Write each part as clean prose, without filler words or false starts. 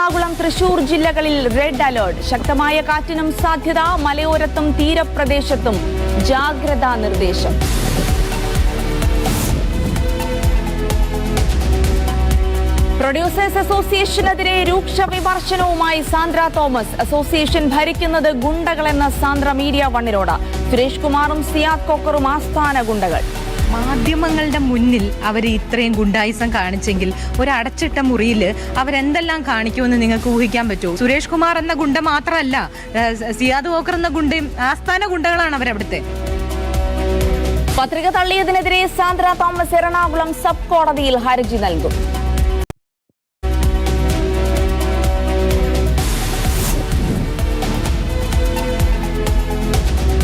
എറണാകുളം, തൃശൂർ ജില്ലകളിൽ red alert. ശക്തമായ കാറ്റിനും സാധ്യത. മലയോരത്തും തീരപ്രദേശത്തും ജാഗ്രതാ നിർദ്ദേശം. പ്രൊഡ്യൂസേഴ്സ് അസോസിയേഷനെതിരെ രൂക്ഷ വിമർശനവുമായി സാന്ദ്ര തോമസ്. അസോസിയേഷൻ ഭരിക്കുന്നത് ഗുണ്ടകളെന്ന സാന്ദ്ര മീഡിയ വണ്ണിനോട്. സുരേഷ് കുമാറും സിയാദ് കൊക്കറും ആസ്ഥാന ഗുണ്ടകൾ. മാധ്യമങ്ങളുടെ മുന്നിൽ അവർ ഇത്രയും ഗുണ്ടായിസം കാണിച്ചെങ്കിൽ ഒരു അടച്ചിട്ട മുറിയിൽ അവരെന്തെല്ലാം കാണിക്കുമെന്ന് നിങ്ങൾക്ക് ഊഹിക്കാൻ പറ്റുമോ? സുരേഷ് കുമാർ എന്ന ഗുണ്ട മാത്രമല്ല, സിയാദ് വോക്കർ എന്ന ഗുണ്ടയും ആസ്ഥാന ഗുണ്ടകളാണ് അവരവിടുത്തെ. പത്രിക തള്ളിയതിനെതിരെ സാന്ദ്ര തോമസ് എറണാകുളം സബ് കോടതിയിൽ ഹർജി നൽകും.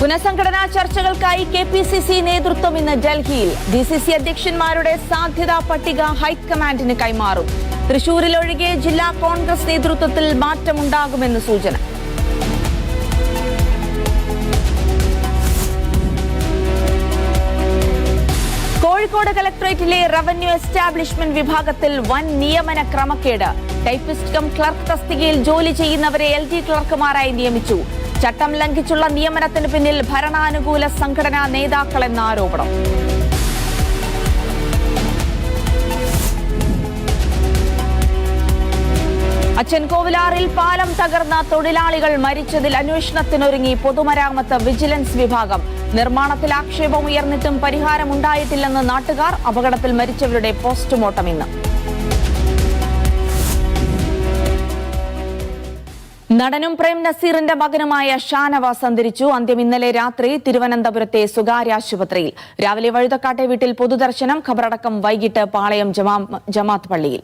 പുനഃസംഘടനാ ചർച്ചകൾക്കായി KPCC നേതൃത്വം ഇന്ന് ഡൽഹിയിൽ. DCC അധ്യക്ഷന്മാരുടെ സാധ്യതാ പട്ടിക ഹൈക്കമാൻഡിന് കൈമാറും. തൃശൂരിലൊഴികെ ജില്ലാ കോൺഗ്രസ് നേതൃത്വത്തിൽ മാറ്റമുണ്ടാകുമെന്ന് സൂചന. കോഴിക്കോട് കലക്ടറേറ്റിലെ റവന്യൂ എസ്റ്റാബ്ലിഷ്മെന്റ് വിഭാഗത്തിൽ വൻ നിയമന ക്രമക്കേട്. ടൈപ്പിസ്റ്റ് കം ക്ലർക്ക് തസ്തികയിൽ ജോലി ചെയ്യുന്നവരെ LD ക്ലർക്കുമാരായി നിയമിച്ചു. ചട്ടം ലംഘിച്ചുള്ള നിയമനത്തിന് പിന്നിൽ ഭരണാനുകൂല സംഘടനാ നേതാക്കളെന്ന ആരോപണം. അച്ചൻകോവിലാറിൽ പാലം തകർന്ന തൊഴിലാളികൾ മരിച്ചതിൽ അന്വേഷണത്തിനൊരുങ്ങി പൊതുമരാമത്ത് വിജിലൻസ് വിഭാഗം. നിർമ്മാണത്തിൽ ആക്ഷേപം ഉയർന്നിട്ടും പരിഹാരമുണ്ടായിട്ടില്ലെന്ന് നാട്ടുകാർ. അപകടത്തിൽ മരിച്ചവരുടെ പോസ്റ്റ്മോർട്ടം ഇന്ന്. നടനും പ്രേം നസീറിന്റെ മകനുമായ ഷാനവാസ് അന്തരിച്ചു. അന്ത്യം ഇന്നലെ രാത്രി തിരുവനന്തപുരത്തെ സ്വകാര്യ ആശുപത്രിയിൽ. രാവിലെ വഴുതക്കാട്ടെ വീട്ടിൽ പൊതുദർശനം. ഖബറടക്കം വൈകിട്ട് പാളയം ജമാഅത്ത് പള്ളിയിൽ.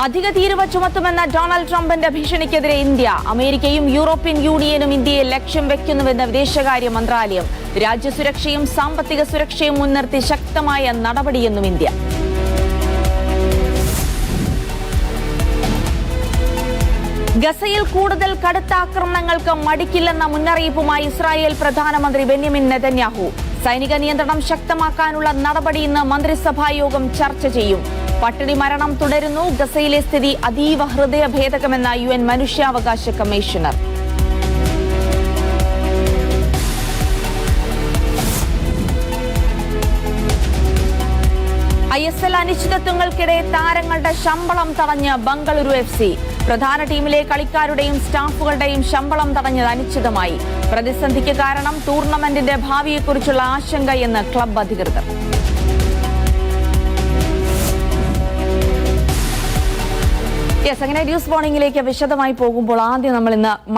അധിക തീരുവ ചുമത്തുമെന്ന ഡൊണാൾഡ് ട്രംപിന്റെ ഭീഷണിക്കെതിരെ ഇന്ത്യ. അമേരിക്കയും യൂറോപ്യൻ യൂണിയനും ഇന്ത്യയെ ലക്ഷ്യം വെക്കുന്നുവെന്ന് വിദേശകാര്യ മന്ത്രാലയം. രാജ്യസുരക്ഷയും സാമ്പത്തിക സുരക്ഷയും മുൻനിർത്തി ശക്തമായ നടപടിയെന്നും ഇന്ത്യ. ഗസയിൽ കൂടുതൽ കടുത്ത ആക്രമണങ്ങൾക്ക് മടിക്കില്ലെന്ന മുന്നറിയിപ്പുമായി ഇസ്രായേൽ പ്രധാനമന്ത്രി ബെന്യാമിൻ നെതന്യാഹു. സൈനിക നിയന്ത്രണം ശക്തമാക്കാനുള്ള നടപടി ഇന്ന് മന്ത്രിസഭാ യോഗം ചർച്ച ചെയ്യും. പട്ടിണി മരണം തുടരുന്നു. ഗസയിലെ സ്ഥിതി അതീവ ഹൃദയഭേദകമെന്ന UN മനുഷ്യാവകാശ കമ്മീഷണർ. ISL അനിശ്ചിതത്വങ്ങൾക്കിടെ താരങ്ങളുടെ ശമ്പളം തടഞ്ഞ് ബംഗളൂരു FC. പ്രധാന ടീമിലെ കളിക്കാരുടെയും സ്റ്റാഫുകളുടെയും ശമ്പളം തടഞ്ഞത് അനിശ്ചിതമായി. പ്രതിസന്ധിക്ക് കാരണം ടൂർണമെന്റിന്റെ ഭാവിയെക്കുറിച്ചുള്ള ആശങ്കയെന്ന് ക്ലബ് അധികൃതർ. അങ്ങനെ ന്യൂസ് മോർണിംഗിലേക്ക് വിശദമായി പോകുമ്പോൾ ആദ്യം നമ്മൾ ഇന്ന്